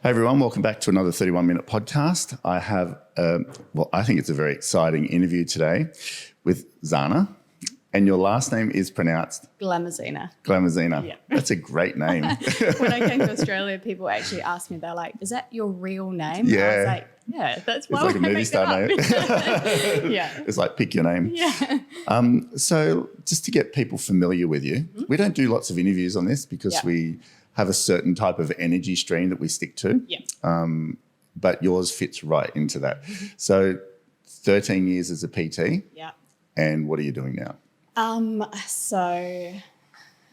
Hey everyone, welcome back to another 31-minute podcast. I have, I think it's a very exciting interview today with Zana, and your last name is pronounced? Glamuzina. Glamuzina. Yeah. That's a great name. When I came to Australia, people actually asked me, they're like, is that your real name? Yeah. And I was like, yeah, that's why It's like a movie star name. Yeah. It's like, pick your name. Yeah. So just to get people familiar with you, we don't do lots of interviews on this because we have a certain type of energy stream that we stick to. Yeah. But yours fits right into that. So 13 years as a PT. Yeah. And what are you doing now? So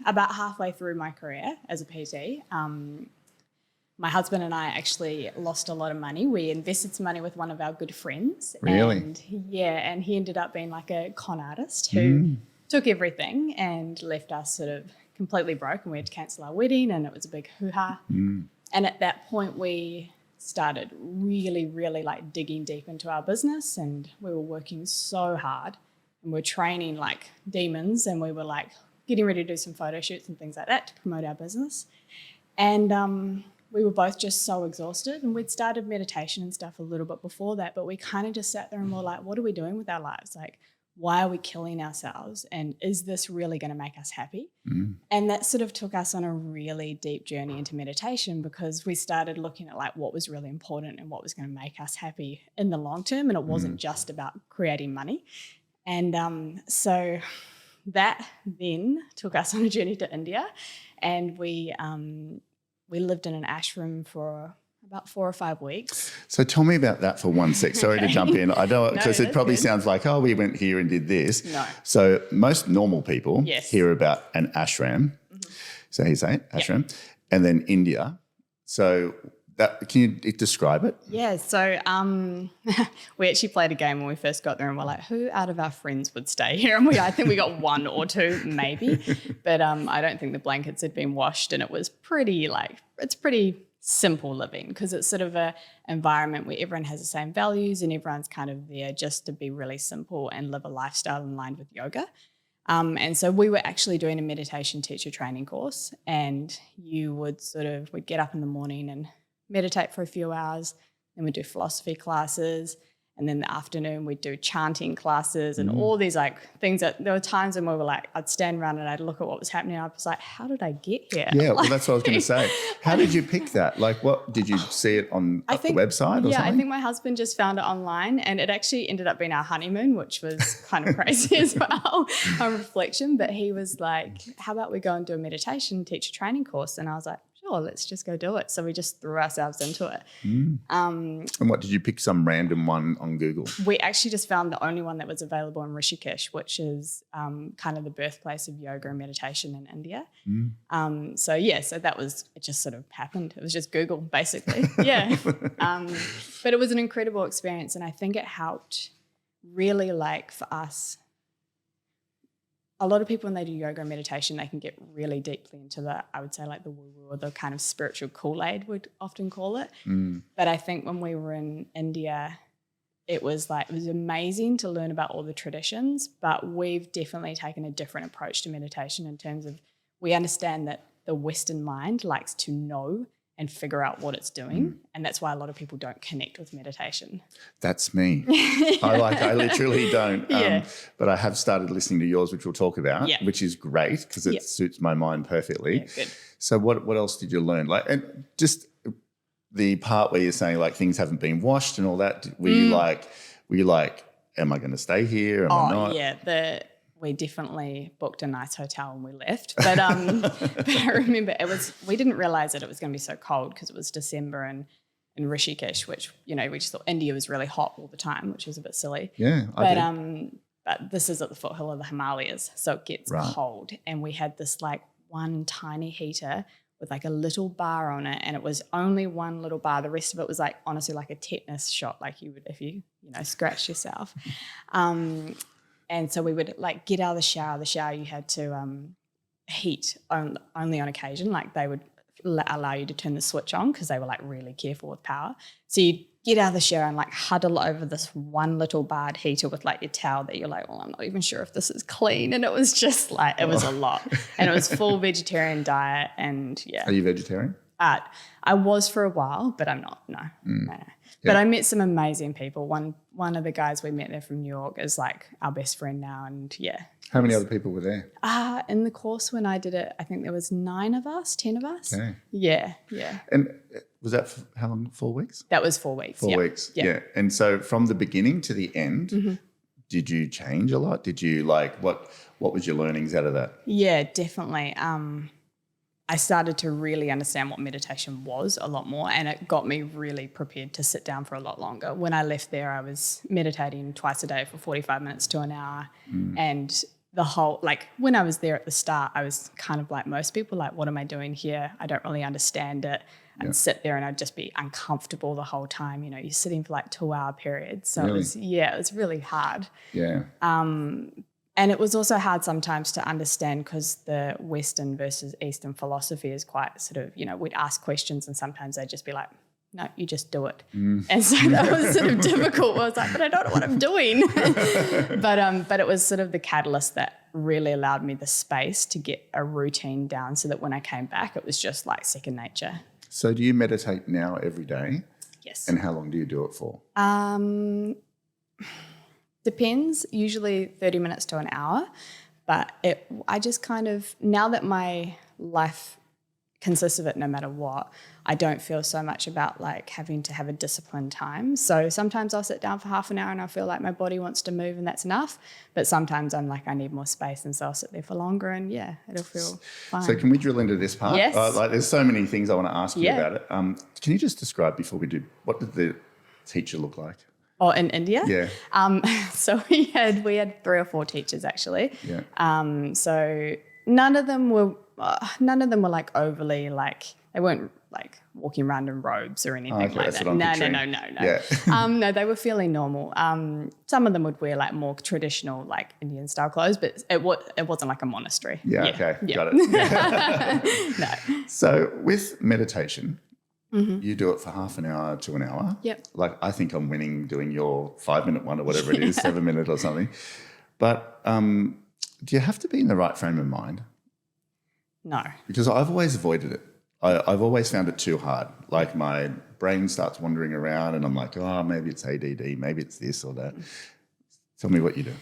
about halfway through my career as a PT, my husband and I actually lost a lot of money. We invested some money with one of our good friends. Really? And he ended up being like a con artist who took everything and left us sort of completely broke, and we had to cancel our wedding, and it was a big hoo-ha. And at that point we started really, really like digging deep into our business, and we were working so hard and we're training like demons, and we were like getting ready to do some photo shoots and things like that to promote our business. And we were both just so exhausted, and we'd started meditation and stuff a little bit before that, but we kind of just sat there and were like, what are we doing with our lives? Like, why are we killing ourselves? And is this really going to make us happy? And that sort of took us on a really deep journey into meditation, because we started looking at like what was really important and what was going to make us happy in the long term. And it wasn't just about creating money. And so that then took us on a journey to India, and we lived in an ashram for about 4 or 5 weeks. So tell me about that for 1 sec. Sorry to jump in. I don't, because it probably sounds like, oh, we went here and did this. No. So most normal people hear about an ashram. So you say it, ashram, and then India. So that, can you describe it? Yeah. So we actually played a game when we first got there, and we're like, who out of our friends would stay here? And I think we got 1 or 2 maybe, but I don't think the blankets had been washed, and it was pretty it's pretty simple living, because it's sort of a environment where everyone has the same values and everyone's kind of there just to be really simple and live a lifestyle in line with yoga. And so we were actually doing a meditation teacher training course, and we'd get up in the morning and meditate for a few hours, then we'd do philosophy classes, and then in the afternoon we'd do chanting classes and all these like things that there were times when we were like, I'd stand around and I'd look at what was happening, and I was like, how did I get here? Yeah, well, that's what I was going to say. How did you pick that? Like, what did you see it on the website or something? I think my husband just found it online, and it actually ended up being our honeymoon, which was kind of crazy as well on reflection. But he was like, how about we go and do a meditation teacher training course? And I was like, sure, let's just go do it. So we just threw ourselves into it. And what, did you pick some random one on Google? We actually just found the only one that was available in Rishikesh, which is kind of the birthplace of yoga and meditation in India. So that was, it just sort of happened. It was just Google, basically. But it was an incredible experience, and I think it helped really, like, for us. A lot of people, when they do yoga and meditation, they can get really deeply into the, I would say, like the woo-woo or the kind of spiritual Kool-Aid, we'd often call it. But I think when we were in India, it was amazing to learn about all the traditions, but we've definitely taken a different approach to meditation in terms of, we understand that the Western mind likes to know and figure out what it's doing. And that's why a lot of people don't connect with meditation. That's me. I literally don't. But I have started listening to yours, which we'll talk about, which is great because it suits my mind perfectly. Yeah, good. So what else did you learn? Like, and just the part where you're saying like things haven't been washed and all that, were you like, am I going to stay here? Am I not? Yeah, we definitely booked a nice hotel and we left. But, but I remember we didn't realise that it was going to be so cold because it was December in Rishikesh, which, we just thought India was really hot all the time, which was a bit silly. Yeah, but this is at the foothill of the Himalayas, so it gets cold. And we had this like one tiny heater with like a little bar on it, and it was only one little bar. The rest of it was like honestly like a tetanus shot, like you would if you scratched yourself. And so we would like get out of the shower. The shower you had to heat only on occasion. Like they would allow you to turn the switch on because they were like really careful with power. So you'd get out of the shower and like huddle over this one little barred heater with like your towel that you're like, well, I'm not even sure if this is clean. And it was just like, it was a lot. And it was full vegetarian diet, and Are you vegetarian? I was for a while, but I'm not. No, no. But I met some amazing people. One of the guys we met there from New York is like our best friend now, and yeah. How many other people were there? In the course when I did it, I think there was 9 of us, 10 of us. Okay. Yeah. And was that for how long? 4 weeks? That was 4 weeks. 4 weeks. Yeah. And so from the beginning to the end, did you change a lot? Did you what was your learnings out of that? Yeah, definitely. I started to really understand what meditation was a lot more, and it got me really prepared to sit down for a lot longer. When I left there, I was meditating twice a day for 45 minutes to an hour. And the whole, when I was there at the start, I was kind of like most people, like, what am I doing here? I don't really understand it. I'd sit there and I'd just be uncomfortable the whole time. You know, you're sitting for 2-hour periods. So really? it was really hard. Yeah. And it was also hard sometimes to understand because the Western versus Eastern philosophy is quite sort of, we'd ask questions and sometimes they'd just be like, no, you just do it. And so that was sort of difficult. I was like, but I don't know what I'm doing. but it was sort of the catalyst that really allowed me the space to get a routine down so that when I came back, it was just like second nature. So do you meditate now every day? Yes. And how long do you do it for? Depends, usually 30 minutes to an hour. But I just kind of, now that my life consists of it no matter what, I don't feel so much about having to have a disciplined time. So sometimes I'll sit down for half an hour and I feel like my body wants to move and that's enough. But sometimes I'm like, I need more space, and so I'll sit there for longer and it'll feel fine. So can we drill into this part? Yes. There's so many things I want to ask you about it. Can you just describe before we do, what did the teacher look like? Oh, in India? Yeah. So we had 3 or 4 teachers actually. Yeah. So none of them were overly they weren't walking around in robes or anything like that. No. Yeah. No, they were fairly normal. Some of them would wear more traditional Indian style clothes, but it wasn't like a monastery. Yeah. Okay. Got it. No. So with meditation, you do it for half an hour to an hour. Yep. I think I'm winning doing your 5-minute one or whatever it is, 7-minute or something. But do you have to be in the right frame of mind? No. Because I've always avoided it. I've always found it too hard. My brain starts wandering around and I'm like, oh, maybe it's ADD, maybe it's this or that. Tell me what you do.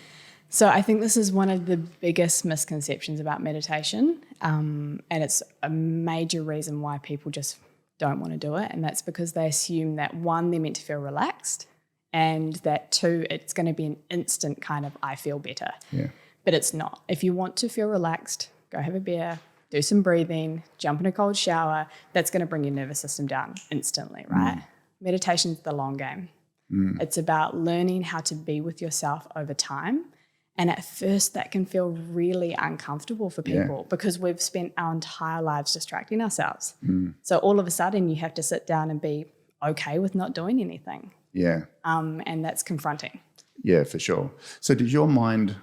So I think this is one of the biggest misconceptions about meditation, and it's a major reason why people just don't want to do it, and that's because they assume that 1, they're meant to feel relaxed, and that 2, it's going to be an instant kind of I feel better. Yeah. But it's not. If you want to feel relaxed, go have a beer, do some breathing, jump in a cold shower. That's going to bring your nervous system down instantly, right? Meditation's the long game. It's about learning how to be with yourself over time. And at first that can feel really uncomfortable for people because we've spent our entire lives distracting ourselves. So all of a sudden you have to sit down and be okay with not doing anything. Yeah. And that's confronting. Yeah, for sure. So did your mind,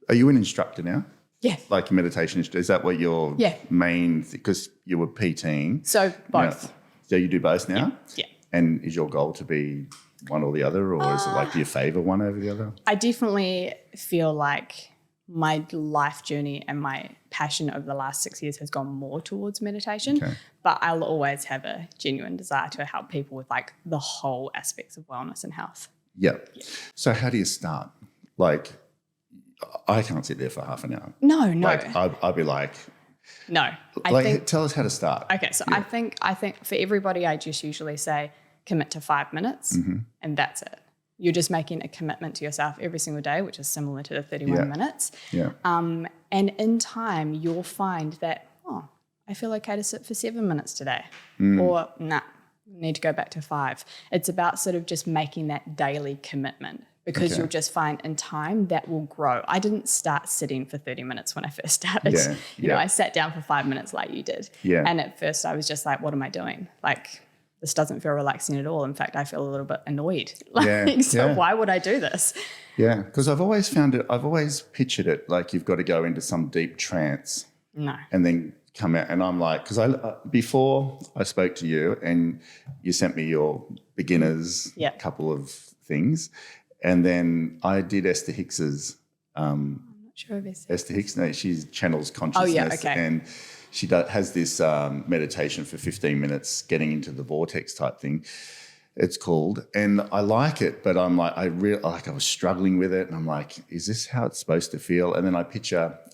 are you an instructor now? Yeah. Like a meditation instructor, is that what your main, because you were PTing? So both. So you do both now? Yeah. And is your goal to be one or the other, or is it do you favour one over the other? I definitely feel like my life journey and my passion over the last 6 years has gone more towards meditation, but I'll always have a genuine desire to help people with the whole aspects of wellness and health. Yeah. So how do you start? I can't sit there for half an hour. No. I'd be like, no. Tell us how to start. Okay, so I think for everybody, I just usually say commit to 5 minutes, and that's it. You're just making a commitment to yourself every single day, which is similar to the 31 minutes. Yeah. And in time, you'll find that, I feel okay to sit for 7 minutes today, or need to go back to 5. It's about sort of just making that daily commitment. Because you'll just find in time that will grow. I didn't start sitting for 30 minutes when I first started. You know, I sat down for 5 minutes like you did. Yeah. And at first I was just like, what am I doing? This doesn't feel relaxing at all. In fact, I feel a little bit annoyed. Why would I do this? Yeah, because I've always found it, I've always pictured it like you've got to go into some deep trance. No. And then come out. And I'm like, because before I spoke to you and you sent me your beginners couple of things. And then I did Esther Hicks's. I'm not sure of Esther Hicks. No, she channels consciousness. Oh, yeah, okay. And has this meditation for 15 minutes, getting into the vortex type thing. It's called, and I like it, but I'm like, I was struggling with it, and I'm like, is this how it's supposed to feel? And then I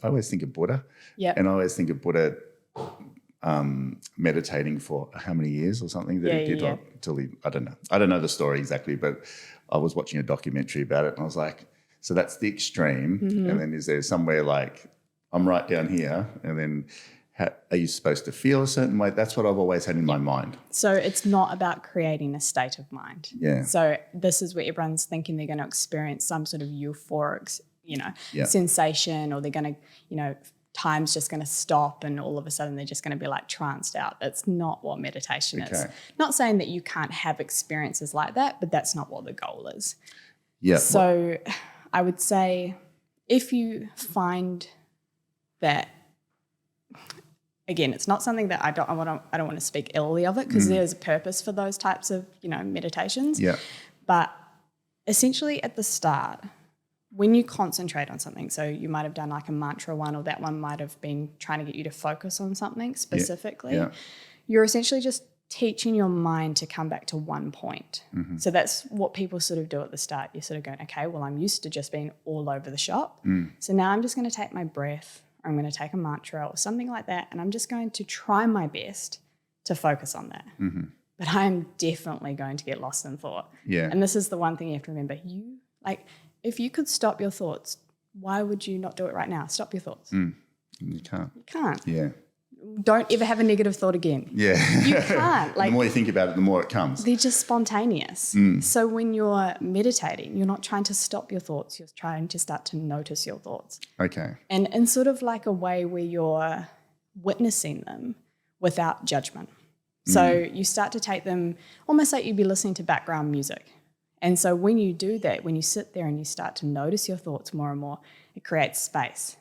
always think of Buddha, and I always think of Buddha meditating for how many years or something that he did until I don't know the story exactly, but I was watching a documentary about it, and I was like, so that's the extreme, and then is there somewhere like I'm right down here, and then are you supposed to feel a certain way? That's what I've always had in my mind. So it's not about creating a state of mind. Yeah. So this is where everyone's thinking they're going to experience some sort of euphoric, sensation, or they're going to, time's just going to stop and all of a sudden they're just going to be like tranced out. That's not what meditation is. Not saying that you can't have experiences like that, but that's not what the goal is. Yeah. So I would say if you find that, again, it's not something that I don't want to speak illy of it, because there's a purpose for those types of, meditations. Yeah. But essentially at the start, when you concentrate on something, so you might have done like a mantra one, or that one might have been trying to get you to focus on something specifically, you're essentially just teaching your mind to come back to one point. So that's what people sort of do at the start. You're sort of going, okay, well, I'm used to just being all over the shop. So now I'm just going to take my breath, or I'm going to take a mantra or something like that, and I'm just going to try my best to focus on that. But I'm definitely going to get lost in thought. Yeah. And this is the one thing you have to remember. If you could stop your thoughts, why would you not do it right now? Stop your thoughts. You can't. You can't. Yeah. Don't ever have a negative thought again. Yeah. You can't. The more you think about it, the more it comes. They're just spontaneous. So when you're meditating, you're not trying to stop your thoughts. You're trying to start to notice your thoughts. Okay. And in sort of like a way where you're witnessing them without judgment. So you start to take them almost like you'd be listening to background music. And so when you do that, when you sit there and you start to notice your thoughts more and more, it creates space.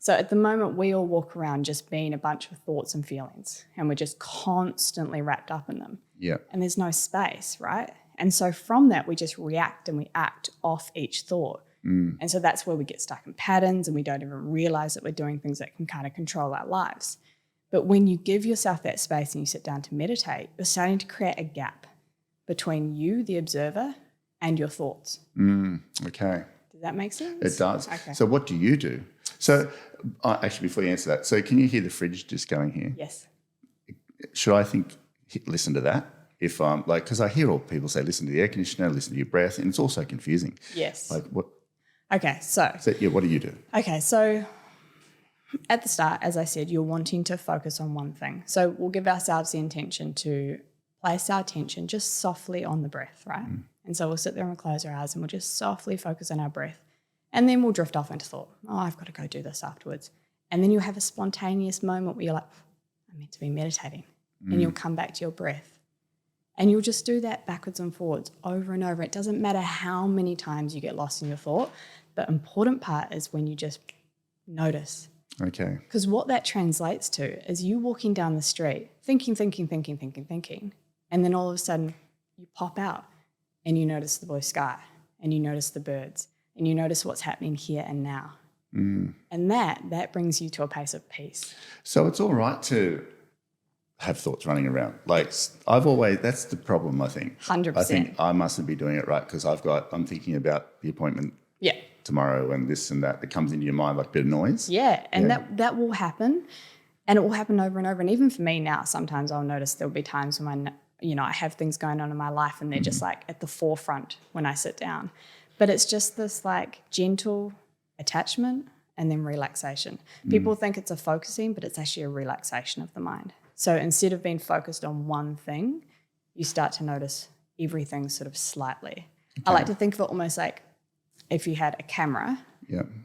So at the moment, we all walk around just being a bunch of thoughts and feelings, and we're just constantly wrapped up in them. Yeah. And there's no space, right? And so from that, we just react and we act off each thought. And so that's where we get stuck in patterns, and we don't even realize that we're doing things that can kind of control our lives. But when you give yourself that space and you sit down to meditate, you're starting to create a gap between you, the observer, and your thoughts. Okay. Does that make sense? It does. Okay. So what do you do? So actually, before you answer that, so can you hear the fridge just going here? Yes. Should I listen to that? If because I hear all people say, listen to the air conditioner, listen to your breath, and it's also confusing. Yes. Like what? Okay, so what do you do? Okay, so at the start, as I said, you're wanting to focus on one thing. So we'll give ourselves the intention to place our attention just softly on the breath, right? And so we'll sit there and we'll close our eyes and we'll just softly focus on our breath. And then we'll drift off into thought. Oh, I've got to go do this afterwards. And then you'll have a spontaneous moment where you're like, I'm meant to be meditating. And you'll come back to your breath. And you'll just do that backwards and forwards over and over. It doesn't matter how many times you get lost in your thought. The important part is when you just notice. Okay. Because what that translates to is you walking down the street, thinking. And then all of a sudden you pop out and you notice the blue sky and you notice the birds and you notice what's happening here and now. And that brings you to a place of peace. So it's all right to have thoughts running around. Like that's the problem, I think. 100%. I think I mustn't be doing it right because I'm thinking about the appointment tomorrow and this and that comes into your mind like a bit of noise. Yeah, and that will happen, and it will happen over and over. And even for me now, sometimes I'll notice there'll be times when I have things going on in my life and they're just like at the forefront when I sit down. But it's just this like gentle attachment and then relaxation. People think it's a focusing, but it's actually a relaxation of the mind. So instead of being focused on one thing, you start to notice everything sort of slightly. Okay. I like to think of it almost like if you had a camera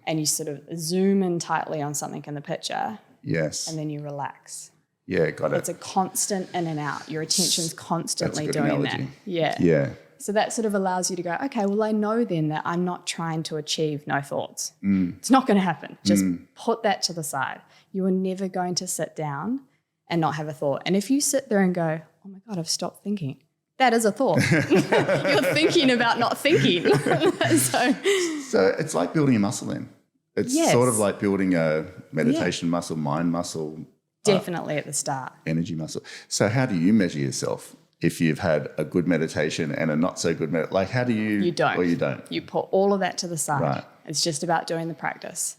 and you sort of zoom in tightly on something in the picture. Yes. And then you relax. Yeah, got it. It's a constant in and out. Your attention's constantly doing analogy. that. Yeah. Yeah. So that sort of allows you to go, okay, well, I know then that I'm not trying to achieve no thoughts. It's not going to happen. Just put that to the side. You are never going to sit down and not have a thought. And if you sit there and go, oh my God, I've stopped thinking, that is a thought. You're thinking about not thinking. So it's like building a muscle then. It's sort of like building a meditation muscle, mind muscle, Definitely at the start. Energy muscle. So how do you measure yourself if you've had a good meditation and a not so good meditation? Like how do you... You don't. Or you don't? You put all of that to the side. Right. It's just about doing the practice.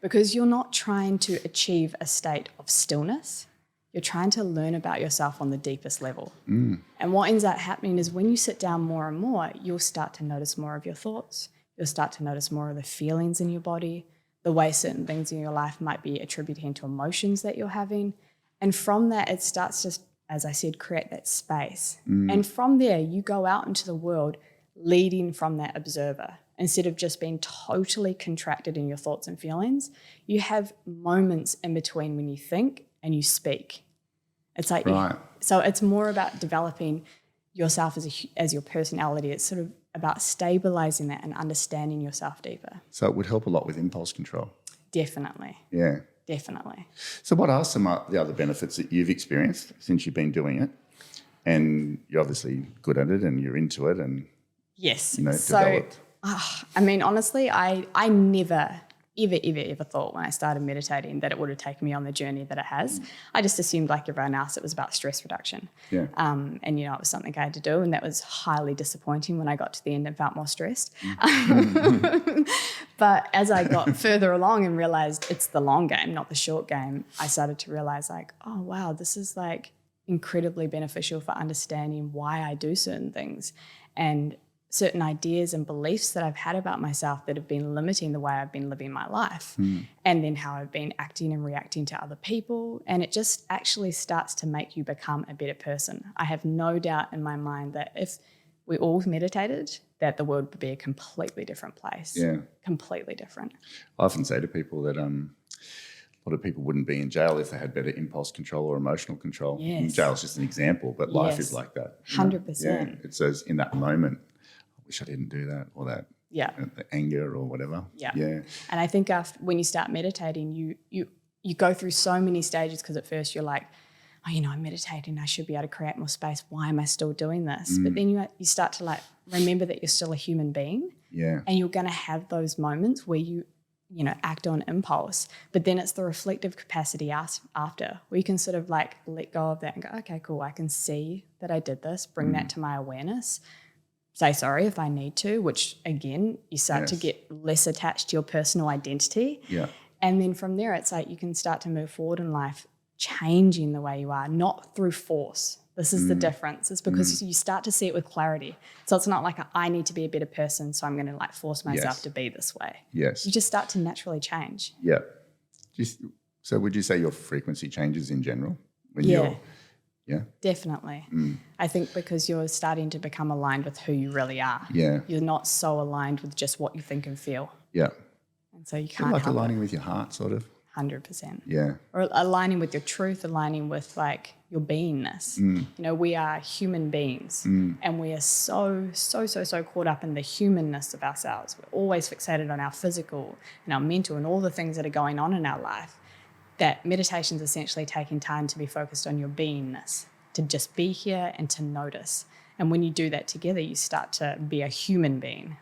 Because you're not trying to achieve a state of stillness. You're trying to learn about yourself on the deepest level. And what ends up happening is when you sit down more and more, you'll start to notice more of your thoughts. You'll start to notice more of the feelings in your body, the way certain things in your life might be attributing to emotions that you're having. And from that, it starts to, as I said, create that space. And from there, you go out into the world leading from that observer. Instead of just being totally contracted in your thoughts and feelings, you have moments in between when you think and you speak. It's like, right. So it's more about developing yourself as your personality. It's sort of about stabilizing that and understanding yourself deeper. So it would help a lot with impulse control. Definitely. Yeah. Definitely. So what are some of the other benefits that you've experienced since you've been doing it? And you're obviously good at it and you're into it and, yes. Developed. I mean, honestly, I never, ever thought when I started meditating that it would have taken me on the journey that it has. I just assumed, like everyone else, it was about stress reduction. Yeah. And, it was something I had to do, and that was highly disappointing when I got to the end and felt more stressed. But as I got further along and realised it's the long game, not the short game, I started to realise, like, oh, wow, this is, like, incredibly beneficial for understanding why I do certain things and certain ideas and beliefs that I've had about myself that have been limiting the way I've been living my life, and then how I've been acting and reacting to other people. And it just actually starts to make you become a better person. I have no doubt in my mind that if we all meditated, that the world would be a completely different place. Yeah. Completely different. I often say to people that a lot of people wouldn't be in jail if they had better impulse control or emotional control. Yes. Jail's just an example, but life is like that. 100%. Yeah. It says in that moment, I wish I didn't do that, or that, the anger or whatever. Yeah. Yeah. And I think when you start meditating, you go through so many stages, because at first you're like, oh, I'm meditating, I should be able to create more space. Why am I still doing this? But then you start to, like, remember that you're still a human being. Yeah. And you're going to have those moments where you act on impulse. But then it's the reflective capacity after, where you can sort of, like, let go of that and go, okay, cool, I can see that I did this, bring that to my awareness. Say sorry if I need to, which, again, you start to get less attached to your personal identity. Yeah. And then from there, it's like you can start to move forward in life, changing the way you are, not through force. This is the difference. It's because you start to see it with clarity. So it's not like I need to be a better person, so I'm going to, like, force myself to be this way. Yes. You just start to naturally change. Yeah. So would you say your frequency changes in general when you're... Yeah. Definitely. I think because you're starting to become aligned with who you really are. Yeah. You're not so aligned with just what you think and feel. Yeah. And so you can't like help aligning with your heart, sort of. 100%. Yeah. Or aligning with your truth, aligning with, like, your beingness. We are human beings, and we are so caught up in the humanness of ourselves. We're always fixated on our physical and our mental and all the things that are going on in our life. That meditation is essentially taking time to be focused on your beingness, to just be here and to notice. And when you do that together, you start to be a human being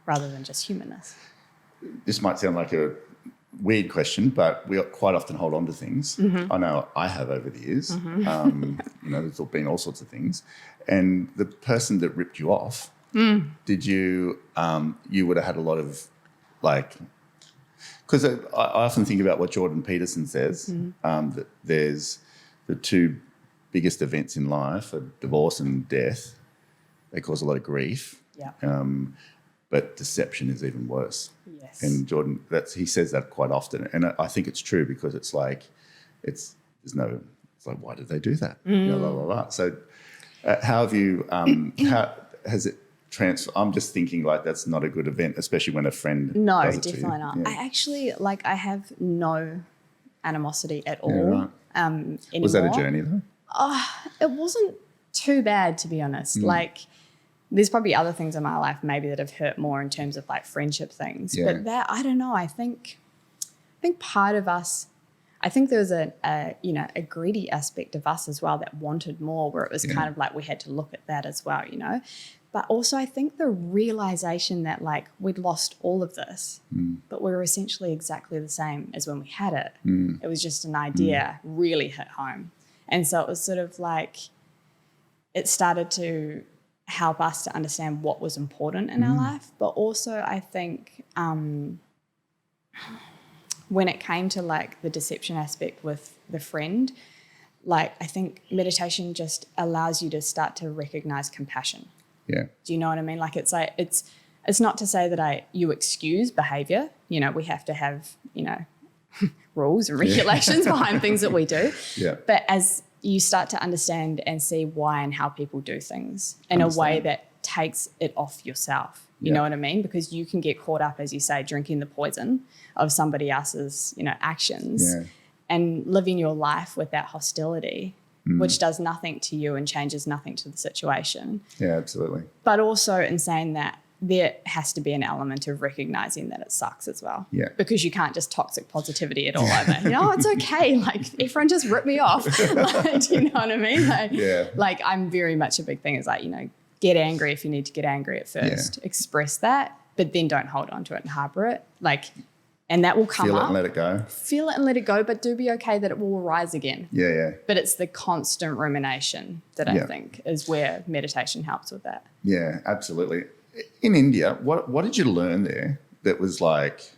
rather than just humanness. This might sound like a weird question, but we quite often hold on to things. I know I have over the years. There's been all sorts of things. And the person that ripped you off, did you, you would have had a lot of, like... Because I often think about what Jordan Peterson says, that there's the two biggest events in life are divorce and death. They cause a lot of grief. Yeah. But deception is even worse. Yes. And Jordan, he says that quite often. And I think it's true, because it's like, it's like, why did they do that? Blah, blah, blah. So how have you, how has it, I'm just thinking, like, that's not a good event, especially when a friend does it to you. Definitely not. Yeah. I actually, I have no animosity at all. Right. Anymore. Was that a journey though? It wasn't too bad, to be honest. There's probably other things in my life maybe that have hurt more in terms of, like, friendship things. Yeah. But that, I don't know. I think part of us, I think there was a greedy aspect of us as well that wanted more, where it was kind of like we had to look at that as well, But also I think the realization that like we'd lost all of this, but we were essentially exactly the same as when we had it. It was just an idea really hit home. And so it was sort of like it started to help us to understand what was important in our life. But also I think when it came to like the deception aspect with the friend, like I think meditation just allows you to start to recognize compassion. Yeah. Do you know what I mean? Like it's not to say that you excuse behavior. You know, we have to have, you know, rules and regulations behind things that we do. Yeah. But as you start to understand and see why and how people do things in a way that takes it off yourself. You know what I mean? Because you can get caught up, as you say, drinking the poison of somebody else's, you know, actions and living your life with that hostility, which does nothing to you and changes nothing to the situation. Yeah, absolutely. But also in saying that, there has to be an element of recognizing that it sucks as well. Yeah. Because you can't just toxic positivity it all over. You know, it's okay. Like, everyone just rip me off. Like, do you know what I mean? Like, like, I'm very much a big thing is like, you know, get angry if you need to get angry at first. Express that, but then don't hold on to it and harbor it. Like, and that will come up. Feel it and let it go. Feel it and let it go, but do be okay that it will arise again. Yeah, yeah. But it's the constant rumination that I think is where meditation helps with that. Yeah, absolutely. In India, what did you learn there that was like,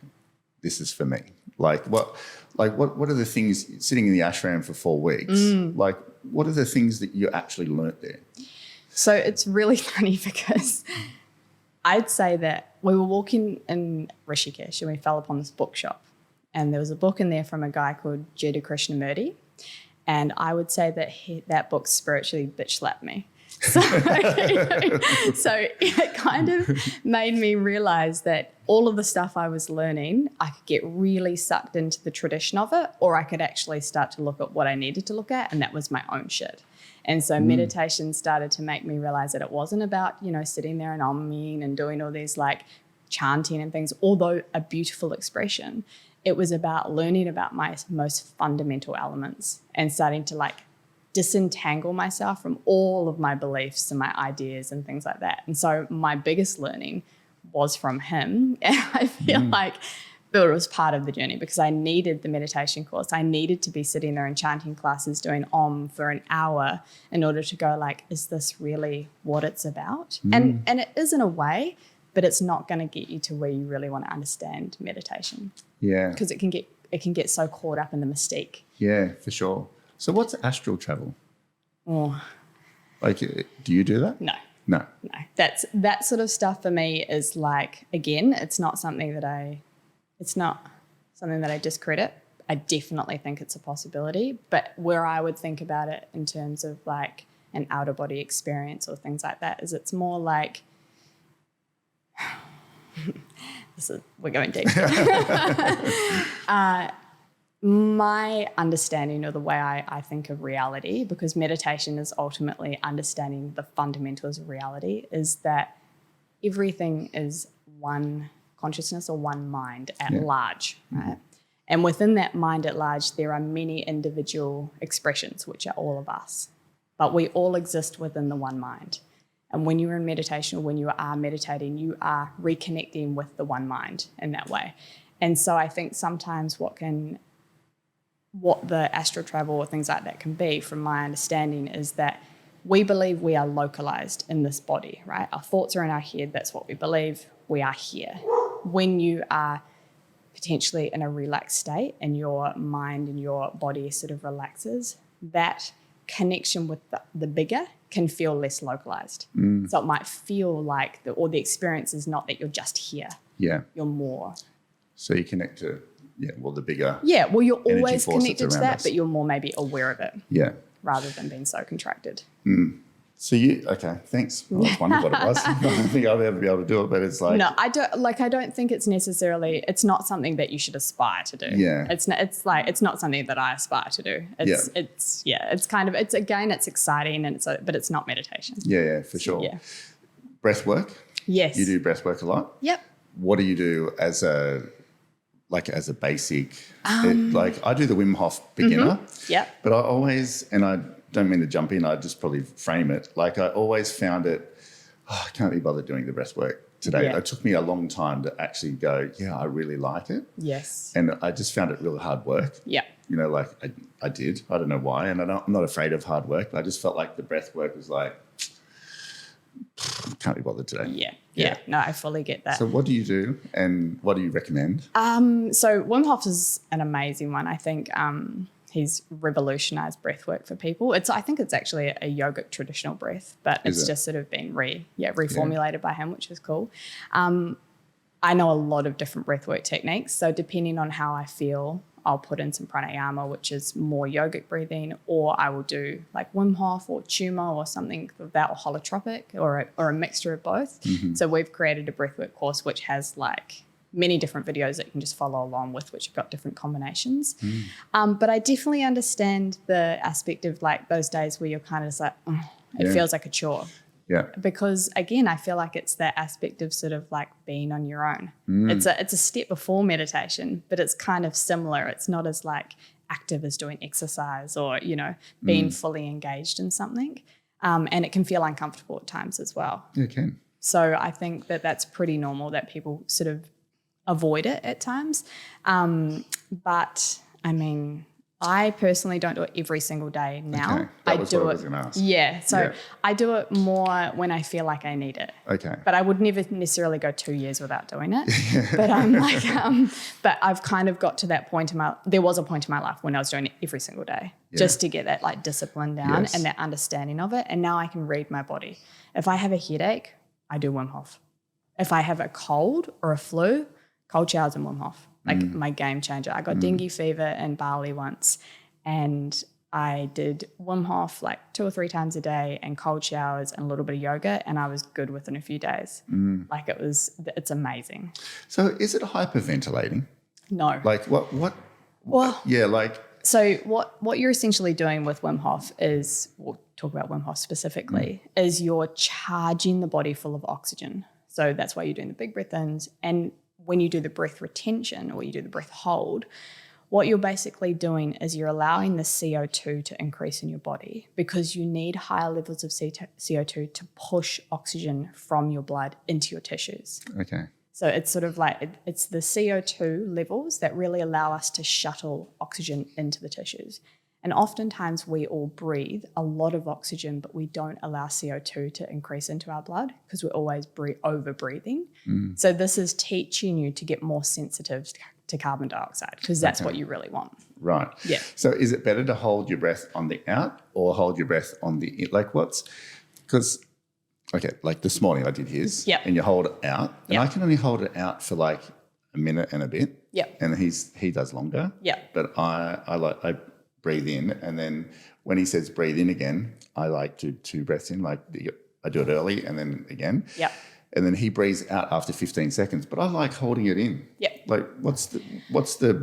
this is for me? Like what are the things, sitting in the ashram for 4 weeks, like what are the things that you actually learnt there? So it's really funny because I'd say that we were walking in Rishikesh and we fell upon this bookshop, and there was a book in there from a guy called Jiddu Krishnamurti, and I would say that that book spiritually bitch slapped me. So, so it kind of made me realize that all of the stuff I was learning, I could get really sucked into the tradition of it, or I could actually start to look at what I needed to look at, and that was my own shit. And so meditation started to make me realize that it wasn't about, you know, sitting there and umming and doing all these like chanting and things, although a beautiful expression. It was about learning about my most fundamental elements and starting to like disentangle myself from all of my beliefs and my ideas and things like that. And so my biggest learning was from him. And I feel like it was part of the journey because I needed the meditation course. I needed to be sitting there in chanting classes doing Om for an hour in order to go like, is this really what it's about? And it is in a way, but it's not going to get you to where you really want to understand meditation. Yeah. Because it can get so caught up in the mystique. Yeah, for sure. So what's astral travel? Oh. Like, do you do that? No. No. That sort of stuff for me is like, again, it's not something that I discredit. I definitely think it's a possibility. But where I would think about it in terms of like an outer body experience or things like that is it's more like, we're going deep. My understanding or the way I think of reality, because meditation is ultimately understanding the fundamentals of reality, is that everything is one consciousness or one mind at large, right? And within that mind at large, there are many individual expressions, which are all of us. But we all exist within the one mind. And when you're in meditation or when you are meditating, you are reconnecting with the one mind in that way. And so I think sometimes what the astral travel or things like that can be, from my understanding, is that we believe we are localized in this body, right? Our thoughts are in our head. That's what we believe. We are here. When you are potentially in a relaxed state and your mind and your body sort of relaxes, that connection with the bigger can feel less localized. So it might feel like the experience is not that you're just here. Yeah. You're more. So you connect to, the bigger. Yeah, well, you're always connected to that, but you're more maybe aware of it. Yeah. Rather than being so contracted. So thanks. I was wondering what it was. I don't think I'll ever be able to do it, but it's like. No, I don't think it's not something that you should aspire to do. Yeah. It's not something that I aspire to do. It's exciting but it's not meditation. Yeah, for sure. Yeah. Breath work? Yes. You do breath work a lot? Yep. What do you do as a basic, I do the Wim Hof beginner. Yep. But I always, and I don't mean to jump in, I just probably frame it, like I always found it oh, I can't be bothered doing the breath work today. Yeah. It took me a long time to actually go, yeah, I really like it. Yes. And I just found it really hard work. Yeah. You know, like I did. I don't know why. And I'm not afraid of hard work, but I just felt like the breath work was like, can't be bothered today. Yeah. No, I fully get that. So what do you do and what do you recommend? So Wim Hof is an amazing one. I think he's revolutionized breath work for people. I think it's actually a yogic traditional breath, but it's just sort of been reformulated by him, which is cool. I know a lot of different breathwork techniques. So depending on how I feel, I'll put in some pranayama, which is more yogic breathing, or I will do like Wim Hof or Tummo or something of that, or holotropic, or a mixture of both. Mm-hmm. So we've created a breathwork course which has like many different videos that you can just follow along with, which have got different combinations. But I definitely understand the aspect of like those days where you're kind of just like, it feels like a chore. Yeah. Because again, I feel like it's that aspect of sort of like being on your own. It's a step before meditation, but it's kind of similar. It's not as like active as doing exercise or, you know, being fully engaged in something. And it can feel uncomfortable at times as well. Yeah, it can. So I think that that's pretty normal that people sort of avoid it at times. But I mean, I personally don't do it every single day now. Okay. That was what I was going to ask. Yeah. So I do it more when I feel like I need it. Okay. But I would never necessarily go 2 years without doing it. But but I've kind of got to that point there was a point in my life when I was doing it every single day just to get that like discipline down and that understanding of it. And now I can read my body. If I have a headache, I do Wim Hof. If I have a cold or a flu, cold showers and Wim Hof. Like my game changer. I got dengue fever in Bali once and I did Wim Hof like 2 or 3 times a day and cold showers and a little bit of yoga, and I was good within a few days. Like it's amazing. So is it hyperventilating? No. Like what? Well, yeah, like. So what you're essentially doing with Wim Hof is, we'll talk about Wim Hof specifically, is you're charging the body full of oxygen. So that's why you're doing the big breath ins. And when you do the breath retention or you do the breath hold, what you're basically doing is you're allowing the CO2 to increase in your body because you need higher levels of CO2 to push oxygen from your blood into your tissues. Okay. So it's sort of like it's the CO2 levels that really allow us to shuttle oxygen into the tissues. And oftentimes we all breathe a lot of oxygen, but we don't allow CO2 to increase into our blood because we're always over-breathing. So this is teaching you to get more sensitive to carbon dioxide because that's what you really want. Right. Yeah. So is it better to hold your breath on the out or hold your breath on the in? Like because, okay, like this morning I did his and you hold it out and I can only hold it out for like a minute and a bit. Yeah. And he does longer. Yeah. But I breathe in, and then when he says breathe in again, I like to 2 breaths in, like I do it early and then again. Yeah. And then he breathes out after 15 seconds, but I like holding it in. Yeah. Like what's the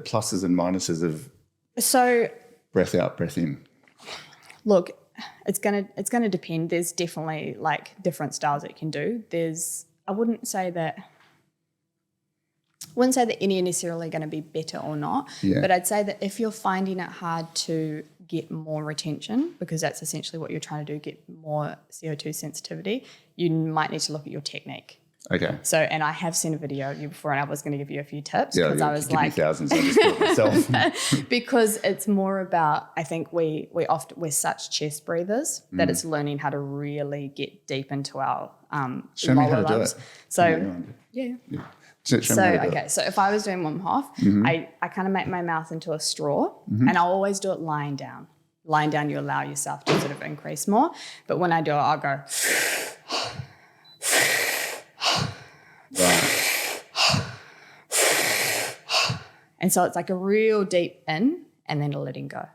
pluses and minuses of breath out, breath in? Look, it's gonna depend. There's definitely like different styles that you can do. I wouldn't say that any are necessarily going to be better or not, but I'd say that if you're finding it hard to get more retention, because that's essentially what you're trying to do, get more CO2 sensitivity, you might need to look at your technique. Okay. So, and I have seen a video of you before, and I was going to give you a few tips because I was like, thousands. I just do it myself. Because it's more about, I think we're such chest breathers that it's learning how to really get deep into our Show me how to lungs. do it. So yeah. So if I was doing Wim Hof, I kind of make my mouth into a straw and I'll always do it lying down. Lying down, you allow yourself to sort of increase more. But when I do it, I'll go. And so it's like a real deep in and then a letting go.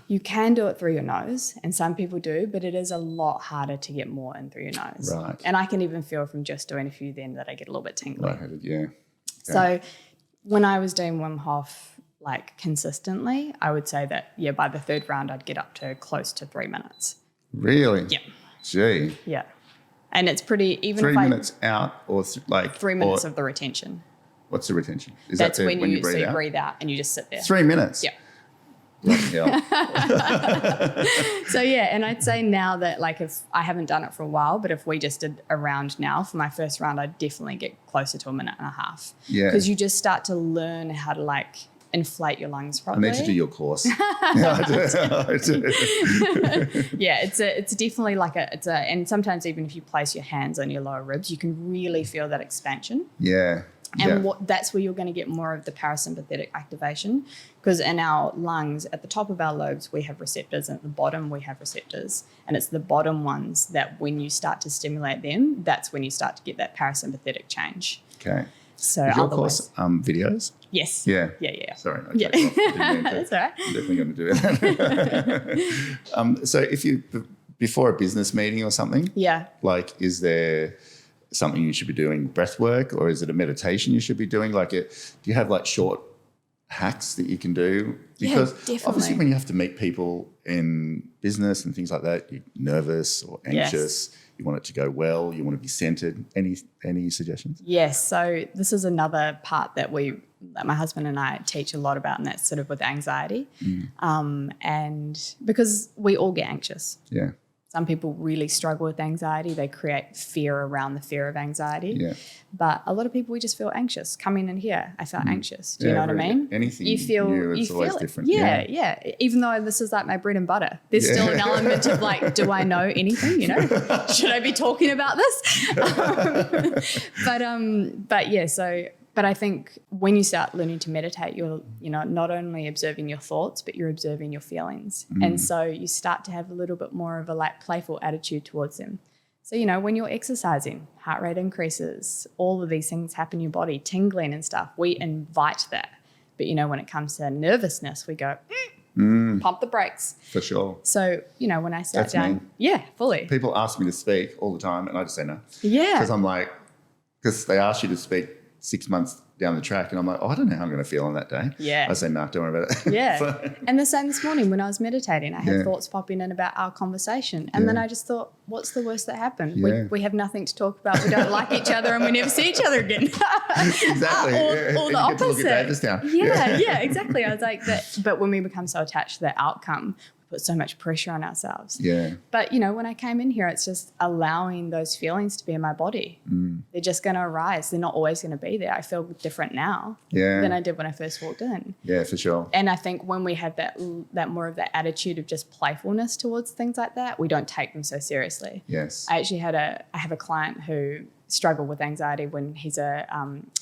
You can do it through your nose, and some people do, but it is a lot harder to get more in through your nose. Right. And I can even feel from just doing a few then that I get a little bit tingly. Lightheaded, yeah. So when I was doing Wim Hof like consistently, I would say that, by the 3rd round, I'd get up to close to 3 minutes. Really? Yeah. Gee. Yeah. And it's pretty, even 3 minutes out or 3 minutes of the retention. What's the retention? That's when you breathe out and you just sit there. 3 minutes? Yeah. Bloody hell. So yeah, and I'd say now that like if I haven't done it for a while, but if we just did a round now for my first round, I'd definitely get closer to a minute and a half. Yeah. Because you just start to learn how to like inflate your lungs I properly. need to do your course. Yeah, I do. Yeah, it's definitely like and sometimes even if you place your hands on your lower ribs, you can really feel that expansion. Yeah. And that's where you're going to get more of the parasympathetic activation, because in our lungs, at the top of our lobes, we have receptors, and at the bottom, we have receptors. And it's the bottom ones that when you start to stimulate them, that's when you start to get that parasympathetic change. Okay. So is your course videos? Yes. Yeah. Yeah. Sorry. Yeah. That's all right. I'm definitely going to do that. So if you, before a business meeting or something, like is there something you should be doing, breath work, or is it a meditation you should be doing? Like, do you have like short hacks that you can do? Because obviously when you have to meet people in business and things like that, you're nervous or anxious. Yes. You want it to go well. You want to be centered. Any suggestions? Yes. So this is another part that my husband and I teach a lot about, and that's sort of with anxiety. And because we all get anxious. Yeah. Some people really struggle with anxiety. They create fear around the fear of anxiety. Yeah. But a lot of people, we just feel anxious. Coming in here, I felt anxious. Do you know what I mean? Anything you feel new, it's you always feel different. Yeah. Even though this is like my bread and butter, there's still an element of like, do I know anything? You know, should I be talking about this? But yeah. But I think when you start learning to meditate, you're not only observing your thoughts, but you're observing your feelings. And so you start to have a little bit more of a like playful attitude towards them. So, when you're exercising, heart rate increases, all of these things happen in your body, tingling and stuff. We invite that. But, when it comes to nervousness, we go, pump the brakes. For sure. So, when I sat down. Me. Yeah, fully. People ask me to speak all the time and I just say no. Yeah. Because they ask you to speak 6 months down the track and I'm like, I don't know how I'm going to feel on that day. Yeah. I say, no, don't worry about it. Yeah. And the same this morning when I was meditating, I had thoughts popping in about our conversation. And then I just thought, what's the worst that happened? Yeah. We have nothing to talk about. We don't like each other and we never see each other again. Exactly. Or the opposite. To look at Davistown. Yeah, exactly. I was like, but when we become so attached to the outcome, put so much pressure on ourselves. Yeah. But, when I came in here, it's just allowing those feelings to be in my body. They're just going to arise. They're not always going to be there. I feel different now than I did when I first walked in. Yeah, for sure. And I think when we have that more of that attitude of just playfulness towards things like that, we don't take them so seriously. Yes. I actually I have a client who struggled with anxiety when he's a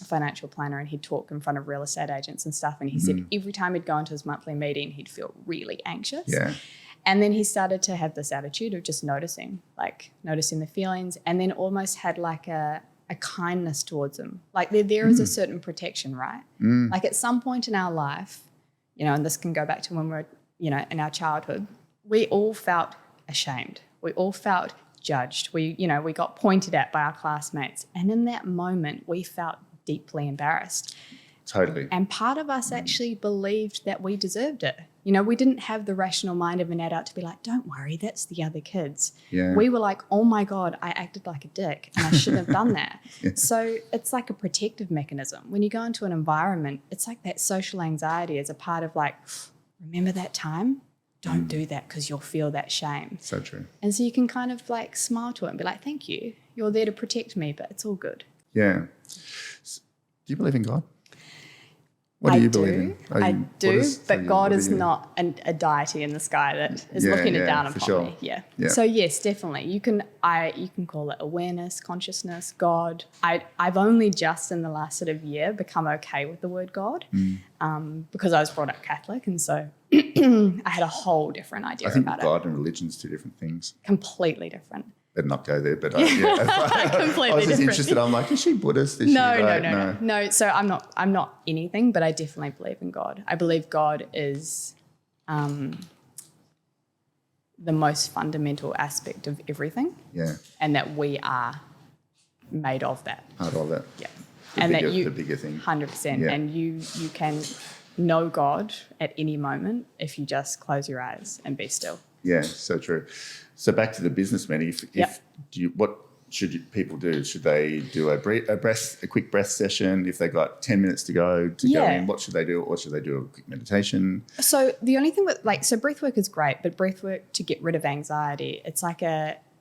financial planner, and he'd talk in front of real estate agents and stuff. And he said every time he'd go into his monthly meeting, he'd feel really anxious. Yeah. And then he started to have this attitude of just noticing the feelings, and then almost had like a kindness towards them. Like there is a certain protection, right? Like at some point in our life, and this can go back to when we're, in our childhood, we all felt ashamed. We all felt judged. We got pointed at by our classmates. And in that moment, we felt deeply embarrassed. Totally. And part of us actually believed that we deserved it. We didn't have the rational mind of an adult to be like, don't worry, that's the other kids. Yeah. We were like, oh my God, I acted like a dick and I shouldn't have done that. So it's like a protective mechanism. When you go into an environment, it's like that social anxiety is a part of like, remember that time? Don't do that because you'll feel that shame. So true. And so you can kind of like smile to it and be like, thank you. You're there to protect me, but it's all good. Yeah. Do you believe in God? What do you believe in? I do, but God is not a deity in the sky that is looking down upon me. Yeah. So yes, definitely. You can call it awareness, consciousness, God. I've only just in the last sort of year become okay with the word God, because I was brought up Catholic, and so I had a whole different idea about it. I think God and religion's two different things. Completely different. Better not go there, but completely I was just interested. I'm like, is she Buddhist? Is No. So I'm not anything, but I definitely believe in God. I believe God is the most fundamental aspect of everything. Yeah. And that we are made of that. Part of it. Yeah. The bigger thing. 100%. Yeah. And you can know God at any moment if you just close your eyes and be still. Yeah, so true. So back to the business meeting. What should people do? Should they do a quick breath session if they got 10 minutes to go go in? What should they do? Or should they do a quick meditation? So the only thing so breath work is great, but breath work to get rid of anxiety, it's like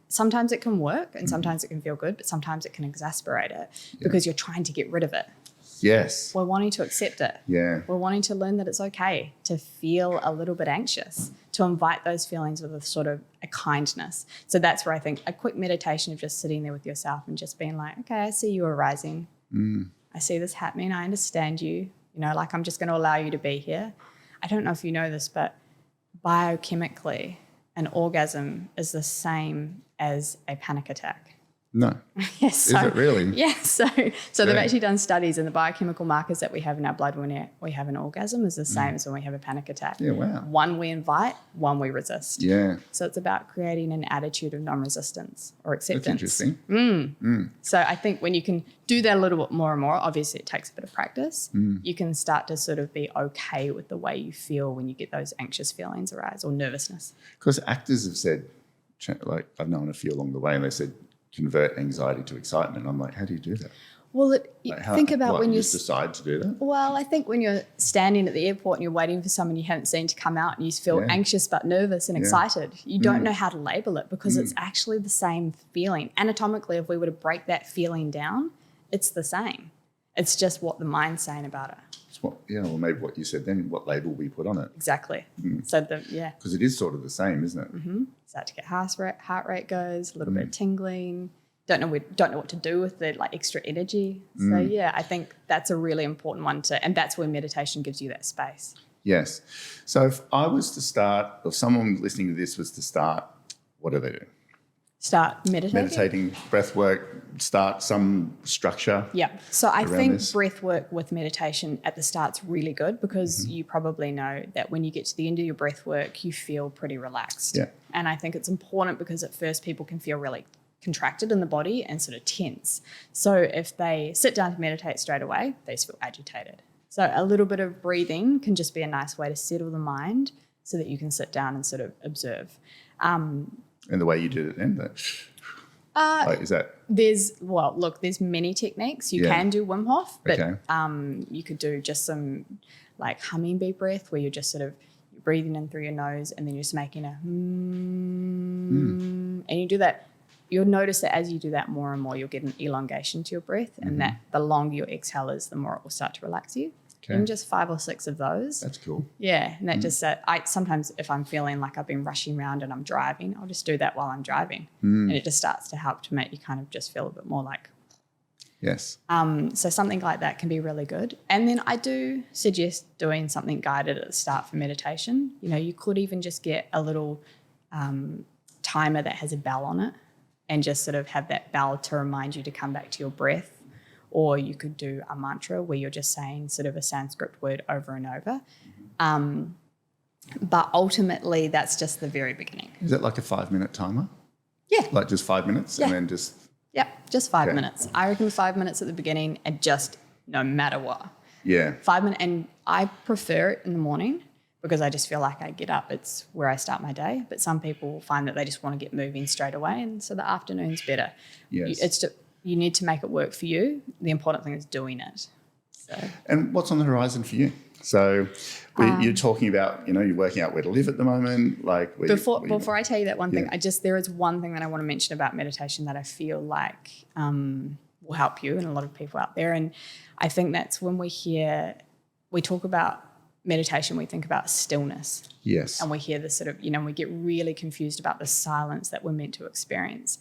sometimes it can work and sometimes it can feel good, but sometimes it can exasperate it because you're trying to get rid of it. Yes. We're wanting to accept it. Yeah. We're wanting to learn that it's okay to feel a little bit anxious, to invite those feelings with a sort of a kindness. So that's where I think a quick meditation of just sitting there with yourself and just being like, okay, I see you arising. I see this happening. I understand you. Like I'm just going to allow you to be here. I don't know if you know this, but biochemically, an orgasm is the same as a panic attack. No. Yes. Is it really? Yeah. So they've actually done studies, and the biochemical markers that we have in our blood when we have an orgasm is the same as when we have a panic attack. Yeah, wow. One we invite, one we resist. Yeah. So it's about creating an attitude of non-resistance or acceptance. That's interesting. So I think when you can do that a little bit more and more, obviously it takes a bit of practice, you can start to sort of be okay with the way you feel when you get those anxious feelings arise or nervousness. Because actors have said, like I've known a few along the way, and they said, convert anxiety to excitement. I'm like, how do you do that? Well, think about when you you just decide to do that. Well, I think when you're standing at the airport and you're waiting for someone you haven't seen to come out and you feel anxious but nervous and excited, you don't know how to label it because it's actually the same feeling. Anatomically, if we were to break that feeling down, it's the same. It's just what the mind's saying about it. Or maybe what you said then, what label we put on it. Exactly. So because it is sort of the same, isn't it? Start to get heart rate goes, a little bit of tingling. Don't know what to do with the extra energy. So I think that's a really important one and that's where meditation gives you that space. Yes. So if I was to start, or someone listening to this was to start, what do they do? Start meditating, breath work, start some structure. Yeah. So I think this. Breath work with meditation at the start's really good because you probably know that when you get to the end of your breath work, you feel pretty relaxed. Yeah. And I think it's important because at first people can feel really contracted in the body and sort of tense. So if they sit down to meditate straight away, they just feel agitated. So a little bit of breathing can just be a nice way to settle the mind so that you can sit down and sort of observe. And the way you did it then, is that? There's many techniques. You can do Wim Hof, but you could do just some hummingbee breath where you're just sort of breathing in through your nose and then you're just making a and you do that. You'll notice that as you do that more and more, you'll get an elongation to your breath and that the longer your exhale is, the more it will start to relax you. Okay. Even just 5 or 6 of those. That's cool. Yeah, and that just I sometimes if I'm feeling like I've been rushing around and I'm driving, I'll just do that while I'm driving, and it just starts to help to make you kind of just feel a bit more like. Yes. So something like that can be really good, and then I do suggest doing something guided at the start for meditation. You could even just get a little timer that has a bell on it, and just sort of have that bell to remind you to come back to your breath. Or you could do a mantra where you're just saying sort of a Sanskrit word over and over. But ultimately, that's just the very beginning. Is it like a 5-minute timer? Yeah. Like just 5 minutes and then just... Yep, just 5 minutes. I reckon 5 minutes at the beginning and just no matter what. Yeah. 5 minutes. And I prefer it in the morning because I just feel like I get up. It's where I start my day. But some people find that they just want to get moving straight away. And so the afternoon's better. Yes. You need to make it work for you. The important thing is doing it. So. And what's on the horizon for you? So you're talking about, you're working out where to live at the moment. Before I tell you that one thing, there is one thing that I want to mention about meditation that I feel like will help you and a lot of people out there. And I think that's when we talk about meditation, we think about stillness. Yes. And we hear this sort of, we get really confused about the silence that we're meant to experience.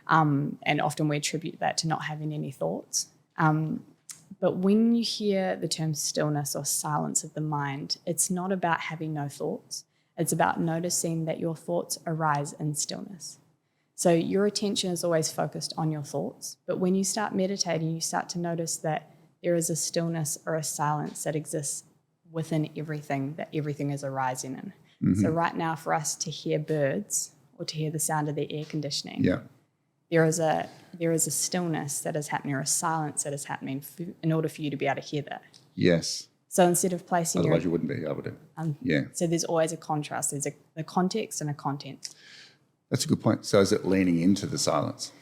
And often we attribute that to not having any thoughts. But when you hear the term stillness or silence of the mind, it's not about having no thoughts. It's about noticing that your thoughts arise in stillness. So your attention is always focused on your thoughts. But when you start meditating, you start to notice that there is a stillness or a silence that exists within everything, that everything is arising in. Mm-hmm. So right now for us to hear birds or to hear the sound of the air conditioning, there is a stillness that is happening or a silence that is happening in order for you to be able to hear that. Yes. So instead of placing Otherwise you wouldn't be able to. So there's always a contrast. There's a context and a content. That's a good point. So is it leaning into the silence?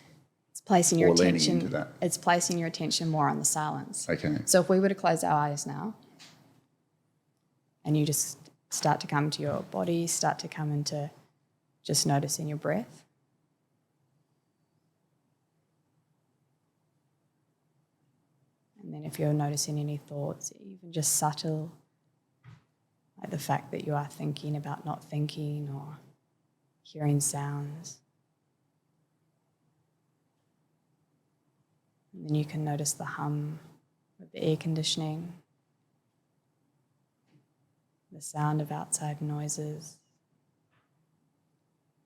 It's placing your or leaning attention. into that. It's placing your attention more on the silence. Okay. So if we were to close our eyes now, and you just start to come to your body, start to come into just noticing your breath. And then if you're noticing any thoughts, even just subtle, like the fact that you are thinking about not thinking or hearing sounds. And then you can notice the hum of the air conditioning, the sound of outside noises,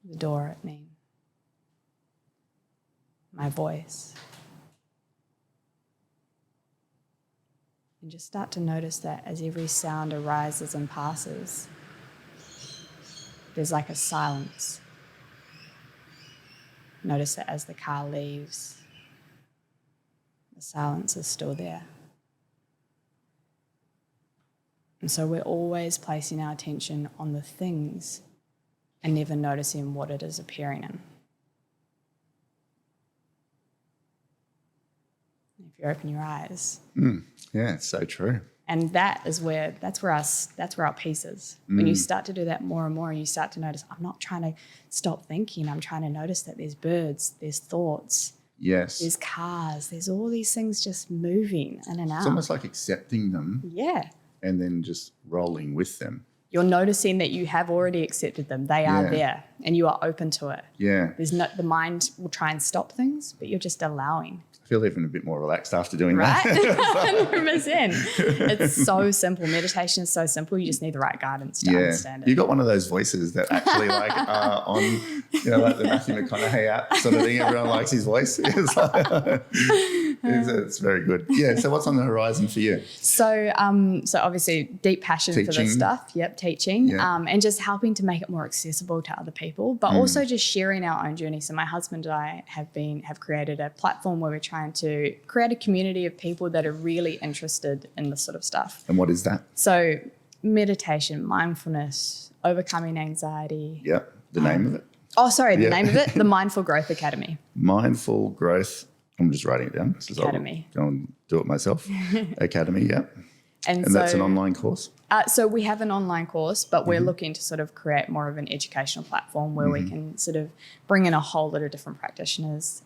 the door opening, my voice. And just start to notice that as every sound arises and passes, there's like a silence. Notice that as the car leaves, the silence is still there. And so we're always placing our attention on the things and never noticing what it is appearing in. If you open your eyes. Yeah, it's so true. And that's where our peace is. When you start to do that more and more, and you start to notice, I'm not trying to stop thinking. I'm trying to notice that there's birds, there's thoughts, Yes. there's cars, there's all these things just moving in and out. It's almost like accepting them. Yeah. And then just rolling with them. You're noticing that you have already accepted them. They are there, and you are open to it. Yeah. The mind will try and stop things, but you're just allowing. I feel even a bit more relaxed after doing Right? that. 100%. It's so simple. Meditation is so simple. You just need the right guidance to understand it. You got one of those voices that actually like are on, like the Matthew McConaughey app sort of thing. Everyone likes his voice. It's very good. Yeah. So what's on the horizon for you? So obviously deep passion for this stuff. Yep, teaching. Yeah. And just helping to make it more accessible to other people, but also just sharing our own journey. So my husband and I have created a platform where we're trying to create a community of people that are really interested in this sort of stuff. And what is that? So meditation, mindfulness, overcoming anxiety. Yep. The name of it? Oh, sorry, the name of it, the Mindful Growth Academy. Mindful Growth. I'm just writing it down. Academy. I'll go and do it myself. Academy, yeah. And so, that's an online course? So we have an online course, but we're looking to sort of create more of an educational platform where we can sort of bring in a whole lot of different practitioners,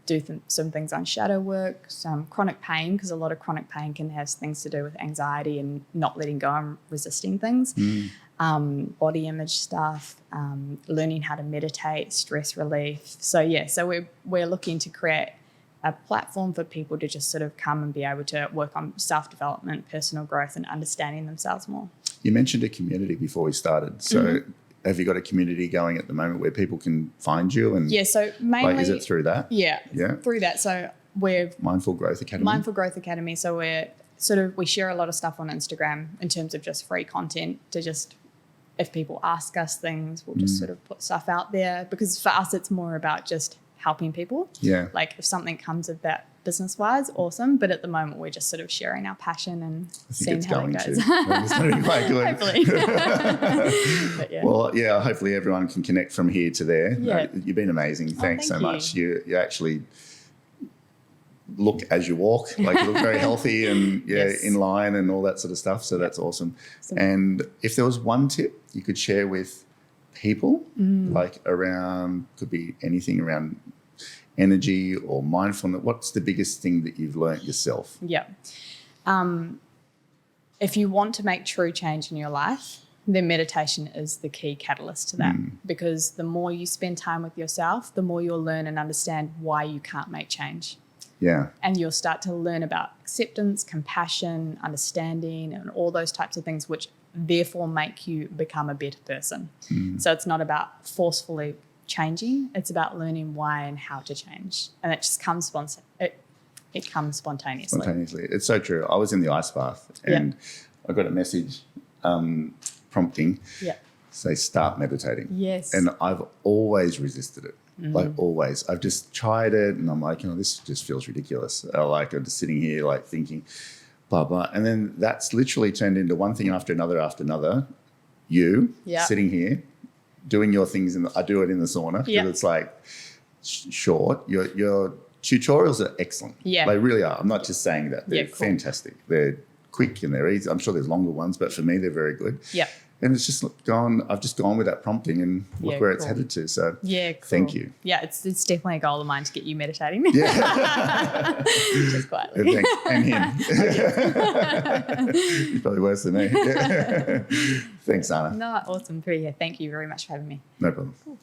do some things on shadow work, some chronic pain, because a lot of chronic pain can have things to do with anxiety and not letting go and resisting things, body image stuff, learning how to meditate, stress relief. So we're looking to create a platform for people to just sort of come and be able to work on self-development, personal growth, and understanding themselves more. You mentioned a community before we started. So have you got a community going at the moment where people can find you? And so mainly... is it through that? Yeah, Yeah. through that. So we're... Mindful Growth Academy? Mindful Growth Academy. So we share a lot of stuff on Instagram in terms of just free content to just... If people ask us things, we'll just sort of put stuff out there, because for us it's more about just helping people. Yeah. Like if something comes of that business-wise, awesome. But at the moment we're just sort of sharing our passion and seeing how it goes. It's going to be quite good. Hopefully. But yeah. Well, yeah, hopefully everyone can connect from here to there. Yeah. You've been amazing. Thanks thank so much. You actually look as you walk, like you look very healthy and Yes. in line and all that sort of stuff. So that's awesome. And if there was one tip you could share with people, like around, could be anything around energy or mindfulness, what's the biggest thing that you've learnt yourself? Yeah. If you want to make true change in your life, then meditation is the key catalyst to that, because the more you spend time with yourself, the more you'll learn and understand why you can't make change. Yeah. And you'll start to learn about acceptance, compassion, understanding, and all those types of things, which therefore make you become a better person. So it's not about forcefully changing, it's about learning why and how to change. And it just comes it comes spontaneously. It's so true. I was in the ice bath and I got a message prompting, say start meditating. Yes. And I've always resisted it. Like always. I've just tried it and I'm like, this just feels ridiculous. I'm just sitting here like thinking, blah, blah. And then that's literally turned into one thing after another. You sitting here doing your things. I do it in the sauna because it's like short. Your tutorials are excellent. Yeah. They really are. I'm not just saying that. They're cool. fantastic. They're quick and they're easy. I'm sure there's longer ones, but for me, they're very good. Yep. And it's just I've just gone with that prompting and look where it's headed to. So thank you. Yeah, it's definitely a goal of mine to get you meditating. Yeah. Just quietly. Thanks. And him. He's probably worse than me. Thanks, Zana. No, awesome. Thank you very much for having me. No problem. Cool.